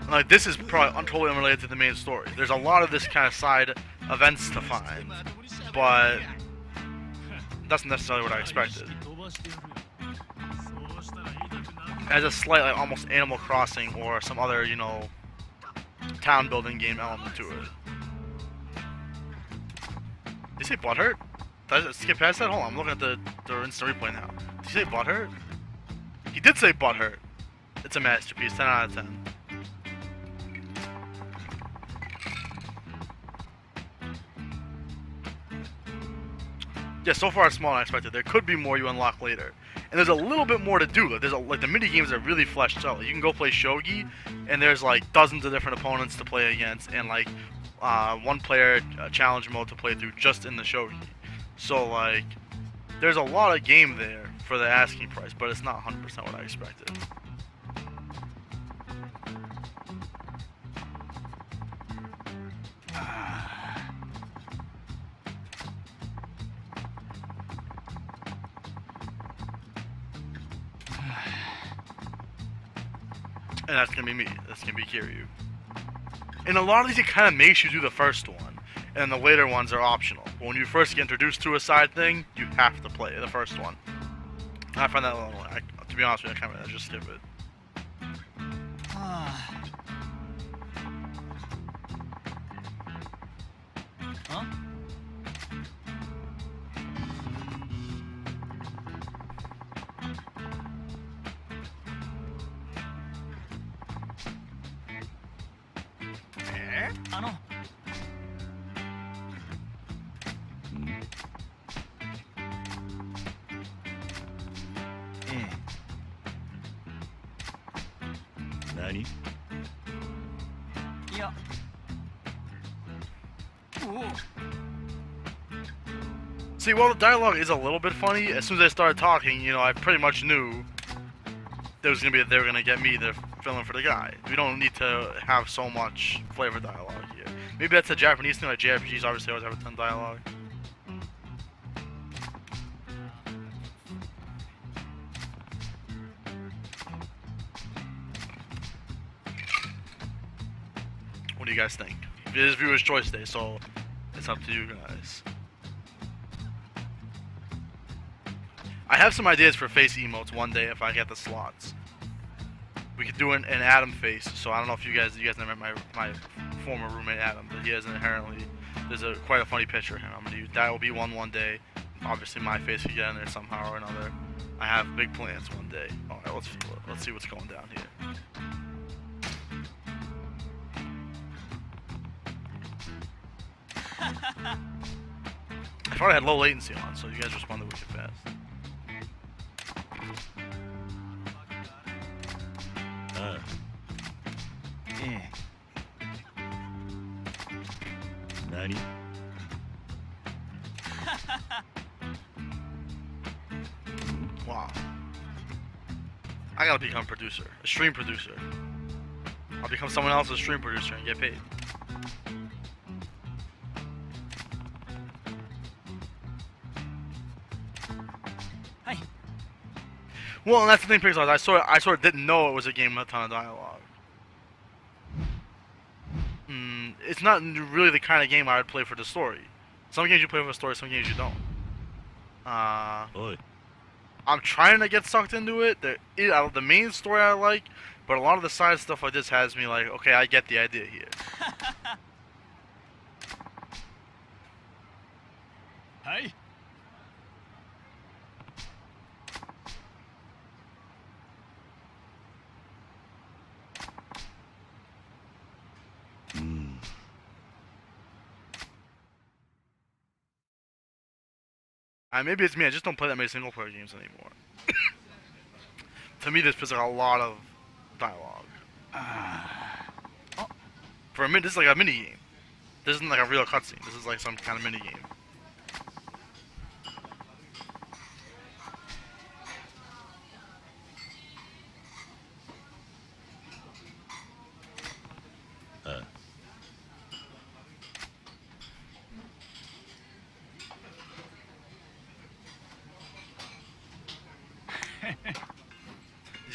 Like, this is probably totally unrelated to the main story. There's a lot of this kind of side events to find, but that's not necessarily what I expected. It has a slight, like, almost Animal Crossing or some other, you know, town building game element to it. Did you say Butthurt? Did I skip past that? Hold on, I'm looking at the instant replay now. Did you say Butthurt? He did say Butthurt. It's a masterpiece, 10 out of 10. Yeah, so far it's smaller than I expected. There could be more you unlock later. And there's a little bit more to do. Like the mini games are really fleshed out. Like, you can go play shogi, and there's like dozens of different opponents to play against, and like one player challenge mode to play through just in the shogi. So like, there's a lot of game there for the asking price, but it's not 100% what I expected. And that's gonna be me. That's gonna be Kiryu. And a lot of these, it kind of makes you do the first one, and the later ones are optional. But when you first get introduced to a side thing, you have to play the first one. And I find that a little annoying. To be honest with you, I just skip it. Huh? Nani? Yeah. See, while the dialogue is a little bit funny, as soon as I started talking, you know, I pretty much knew they were gonna get me the villain for the guy. We don't need to have so much flavor dialogue here. Maybe that's a Japanese thing, like JRPGs obviously always have a ton of dialogue. What do you guys think? It is viewer's choice day, so it's up to you guys. I have some ideas for face emotes one day if I get the slots. We could do an Adam face, so I don't know if you guys never met my former roommate Adam, but he has there's quite a funny picture of him. I'm gonna use that will be one day. Obviously my face could get in there somehow or another. I have big plans one day. Alright, let's see what's going down here. I thought I had low latency on, so you guys responded wicked fast. Nani? Wow. I gotta become a producer, a stream producer. I'll become someone else's stream producer and get paid. Hi. Well, and that's the thing, Pixar. I sort of didn't know it was a game with a ton of dialogue. It's not really the kind of game I would play for the story. Some games you play for the story, some games you don't. Oi. I'm trying to get sucked into it. The main story I like, but a lot of the side stuff like this has me like, okay, I get the idea here. Hi. Maybe it's me. I just don't play that many single player games anymore. To me, this feels like a lot of dialogue. For a minute, this is like a mini game. This isn't like a real cutscene. This is like some kind of mini game.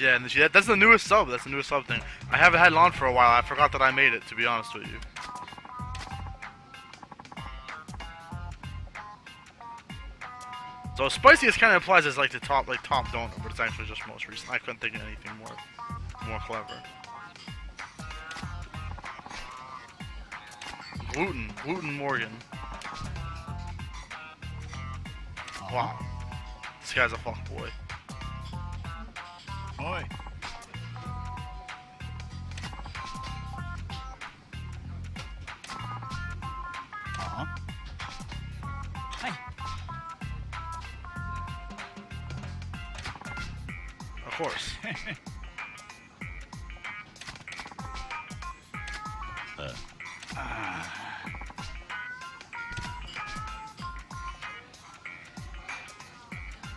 Yeah, and that's the newest sub. That's the newest sub thing. I haven't had it on for a while. I forgot that I made it, to be honest with you. So spiciest kind of implies it's like the top donut, but it's actually just most recent. I couldn't think of anything more clever. Gluten Morgan. Wow, this guy's a fuckboy. Oi. Hey. Of course.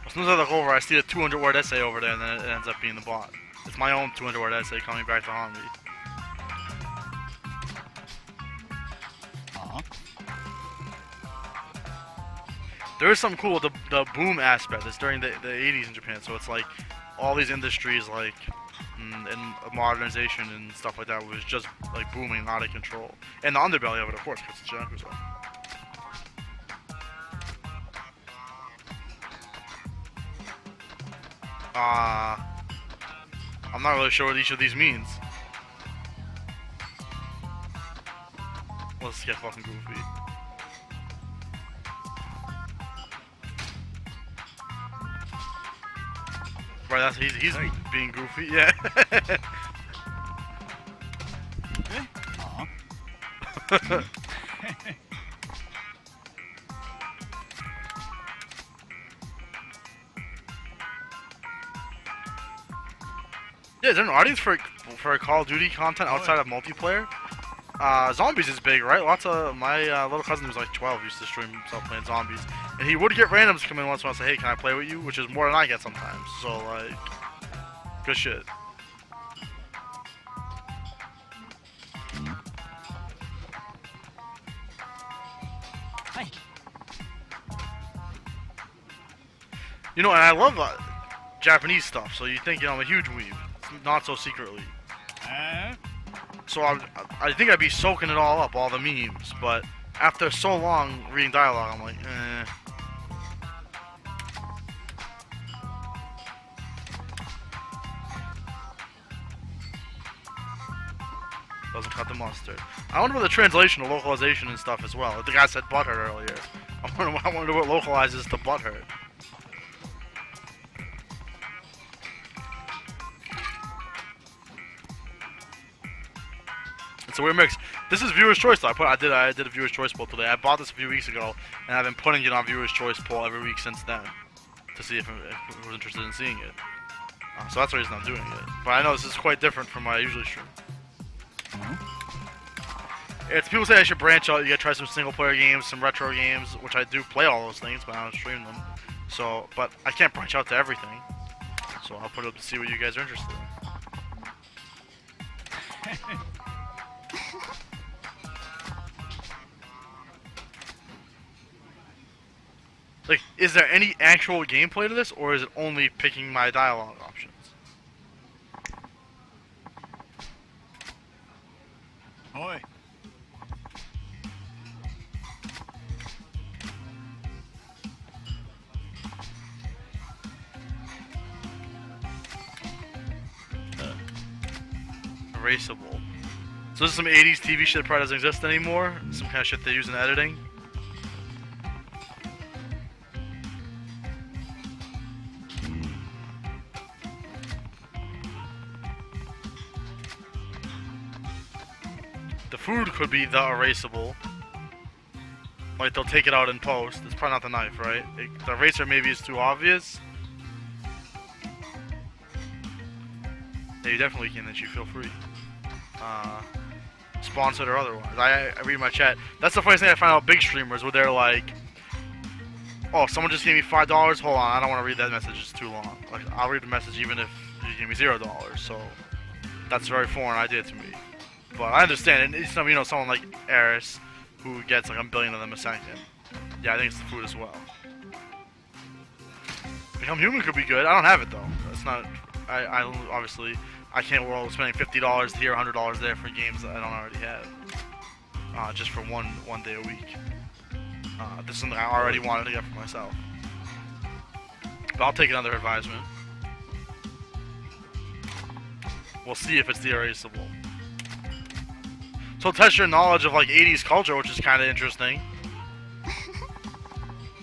As soon as I look over, I see a 200-word essay over there, and then it ends up being the bot. It's my own 200-word essay coming back to haunt me. There is something cool with the boom aspect. It's during the 80s in Japan, so it's like all these industries like and modernization and stuff like that was just like booming, out of control. And the underbelly of it, of course, because it's Yakuza. I'm not really sure what each of these means. Let's get fucking goofy. Right, that's he's being goofy, yeah. Yeah, is there an audience for Call of Duty content outside of multiplayer? Zombies is big, right? Lots of my little cousin who's like 12 used to stream himself playing zombies, and he would get randoms come in once in a while and say, "Hey, can I play with you?" Which is more than I get sometimes. So like, good shit. Hey. You know, and I love Japanese stuff. So you think, you know, I'm a huge weeb, not so secretly. So I think I'd be soaking it all up, all the memes, but after so long reading dialogue, I'm like, eh. Doesn't cut the mustard. I wonder what the translation of localization and stuff as well. The guy said butthurt earlier. I wonder what localizes to butthurt. It's a weird mix. This is viewer's choice though. I did a viewer's choice poll today. I bought this a few weeks ago, and I've been putting it on viewer's choice poll every week since then to see if I was interested in seeing it. So that's the reason I'm doing it. But I know this is quite different from what I usually stream. It's people say I should branch out. You gotta try some single player games, some retro games, which I do play all those things, but I don't stream them. So, but I can't branch out to everything. So I'll put it up to see what you guys are interested in. Like, is there any actual gameplay to this, or is it only picking my dialogue options? Oi. Erasable. So this is some 80s TV shit that probably doesn't exist anymore? Some kind of shit they use in editing? The food could be the erasable. Like, they'll take it out in post. It's probably not the knife, right? The eraser maybe is too obvious. Yeah, you definitely can, that you feel free. Sponsored or otherwise. I read my chat. That's the funniest thing I find out big streamers where they're like, oh, someone just gave me $5. Hold on, I don't want to read that message. It's too long. Like, I'll read the message even if you give me $0. So that's a very foreign idea to me. But I understand. And it's, you know, someone like Eris who gets like a billion of them a second. Yeah, I think it's the food as well. Become Human could be good. I don't have it though. It's not. I obviously I can't roll spending $50 here, $100 there for games that I don't already have. Just for one day a week. This is something I already wanted to get for myself. But I'll take it under advisement. We'll see if it's the erasable. So test your knowledge of like 80s culture, which is kind of interesting.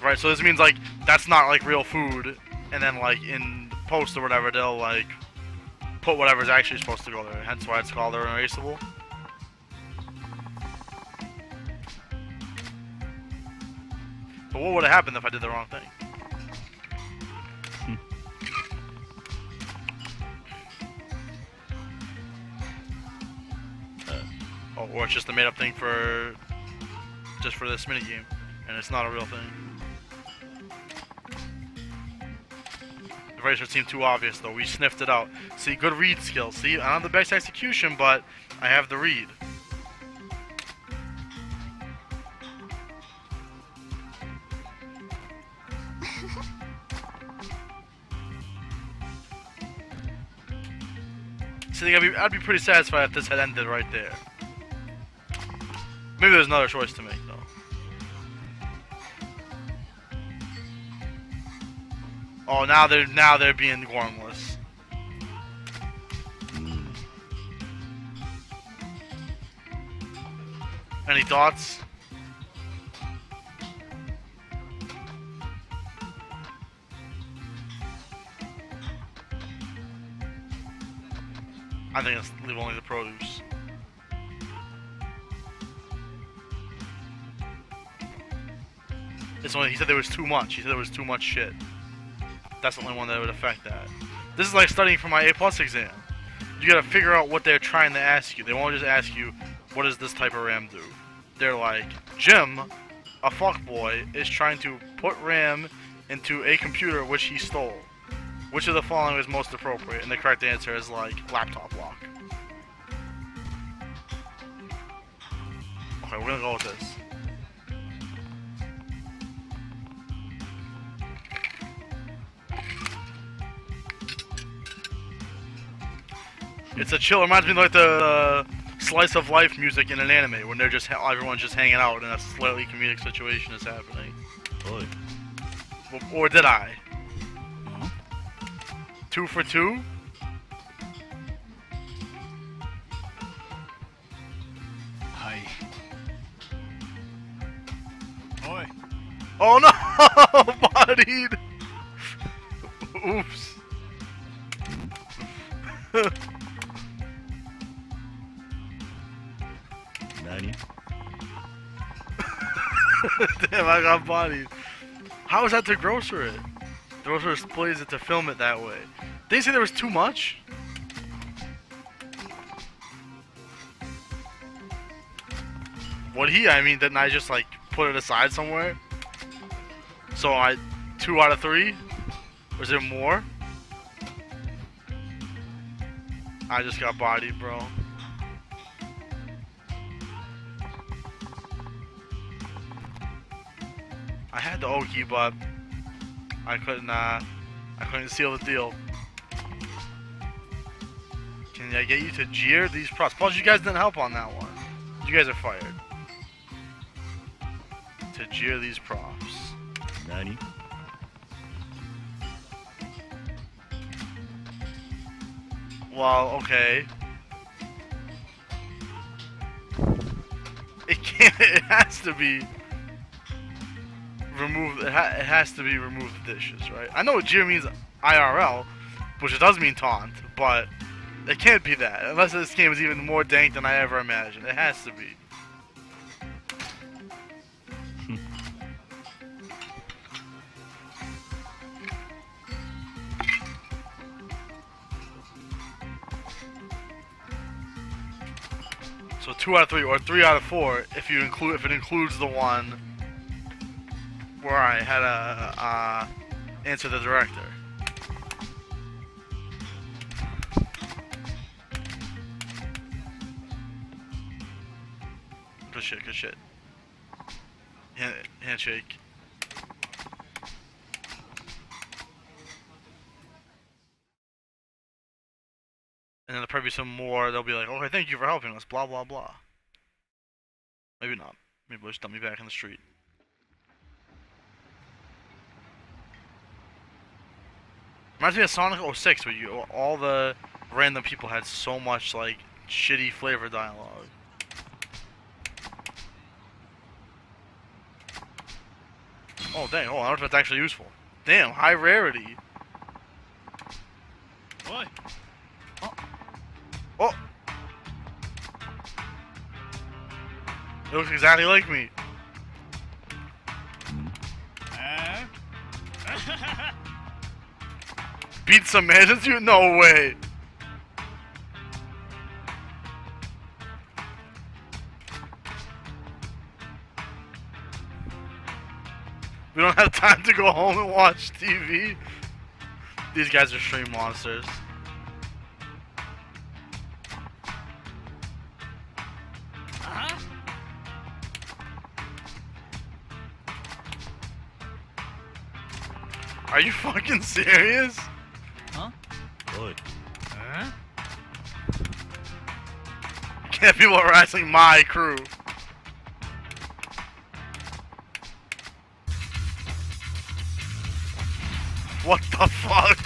Right, so this means like that's not like real food, and then like in post or whatever they'll like put whatever's actually supposed to go there. Hence why it's called erasable. But what would have happened if I did the wrong thing? Oh, or it's just a made-up thing for just for this minigame, and it's not a real thing. The racer seemed too obvious, though. We sniffed it out. See, good read skills. See, I don't have the best execution, but I have the read. See, I'd be pretty satisfied if this had ended right there. Maybe there's another choice to make, though. Oh, now they're being gormless. Any thoughts? I think let's leave only the produce. This one, he said there was too much. He said there was too much shit. That's the only one that would affect that. This is like studying for my A+ exam. You gotta figure out what they're trying to ask you. They won't just ask you, what does this type of RAM do? They're like, Jim, a fuckboy, is trying to put RAM into a computer which he stole. Which of the following is most appropriate? And the correct answer is like, laptop lock. Okay, we're gonna go with this. It's a chill. It reminds me of like the slice of life music in an anime when they're just everyone's just hanging out and a slightly comedic situation is happening. Oi. Or did I? 2 for 2? Hi. Oi. Oh no! Bodied! Oops. Nani? Damn, I got bodied. How is that to grocer it? The grocer displays it to film it that way. Did you say there was too much? Would he? I mean, didn't I just like put it aside somewhere? So 2 out of 3? Was there more? I just got bodied, bro. I had the Oki, but I couldn't seal the deal. Can I get you to jeer these props? Plus, you guys didn't help on that one. You guys are fired. To jeer these props. Nani? Well, okay. It can't. It has to be remove. It has to be remove the dishes, right? I know what jeer means IRL, which it does mean taunt, but it can't be that unless this game is even more dank than I ever imagined. It has to be. So 2 out of 3 or 3 out of 4 if it includes the one where I had to answer the director. Good shit, good shit. Handshake. And then the probably some more. They'll be like, okay, thank you for helping us, blah, blah, blah. Maybe not. Maybe they'll just dump me back in the street. Reminds me of Sonic 06, where all the random people had so much, like, shitty flavor dialogue. Oh, dang. Oh, I don't know if that's actually useful. Damn, high rarity. Oi. Oh! It looks exactly like me. Beat some man since you? No way. We don't have time to go home and watch TV. These guys are stream monsters. Are you fucking serious? Huh? Oi. Huh? Can't people harassing my crew? What the fuck?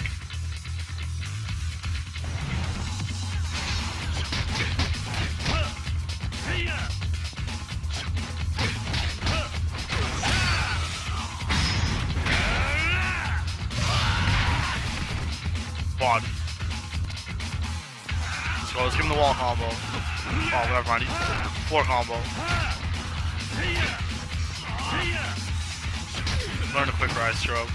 Bond. Let's give him the wall combo. Oh, never mind. Floor combo. Learn a quick rise stroke.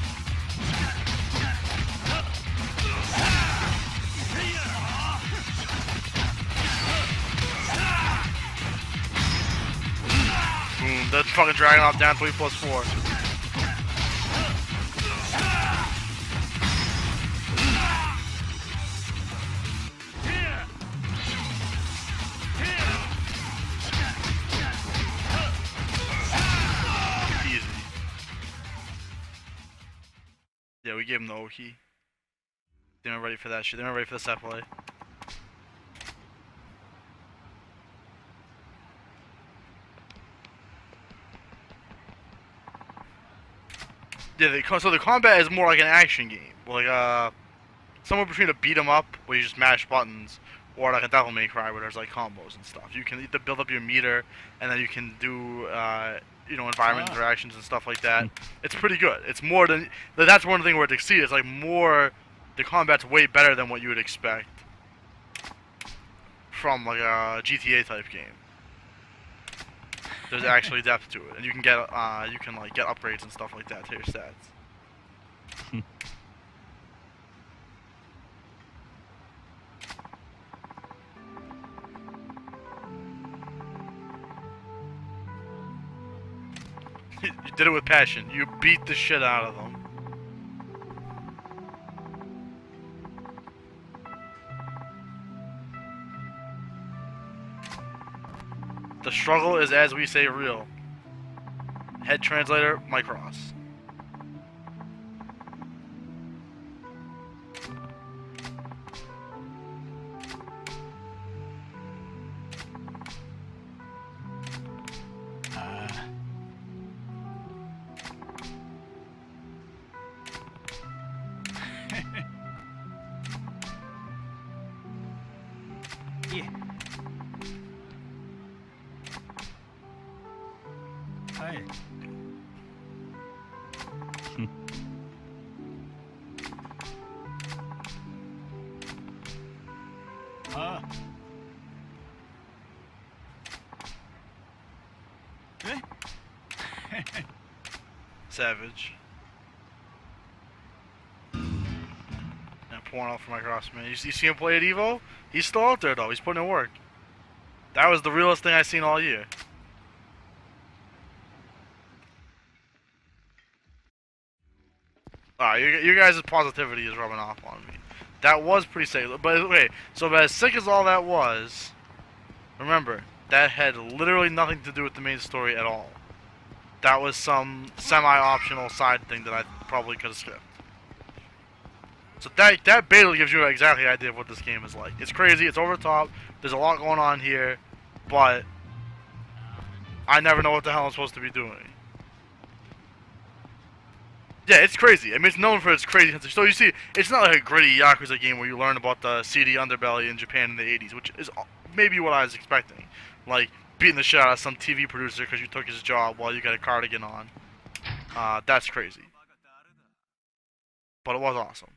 Boom. That's fucking dragging off down 3+4. Yeah, we gave him the Oki. They weren't ready for that shit. They weren't ready for the set play. Yeah, so the combat is more like an action game. Like, somewhere between a beat 'em up, where you just mash buttons, or like a Devil May Cry, where there's like combos and stuff. You can either build up your meter, and then you can do, you know, environment interactions and stuff like that. It's pretty good. It's more than... That's one thing where it exceeds. It's like more... The combat's way better than what you would expect from like a GTA type game. There's actually depth to it, and you can get like get upgrades and stuff like that to your stats. You did it with passion. You beat the shit out of them. The struggle is, as we say, real. Head translator, Micross. Yeah. Hi. Savage. Yeah, pouring out for Micross, man. You see him play at Evo? He's still out there, though. He's putting in work. That was the realest thing I've seen all year. You guys' positivity is rubbing off on me. That was pretty sick. But okay, so as sick as all that was, remember, that had literally nothing to do with the main story at all. That was some semi-optional side thing that I probably could have skipped. So that basically gives you exactly an idea of what this game is like. It's crazy, it's over the top, there's a lot going on here, but I never know what the hell I'm supposed to be doing. Yeah, it's crazy. I mean, it's known for its crazy. So you see, it's not like a gritty Yakuza game where you learn about the seedy underbelly in Japan in the 80s, which is maybe what I was expecting. Like, beating the shit out of some TV producer because you took his job while you got a cardigan on. That's crazy. But it was awesome.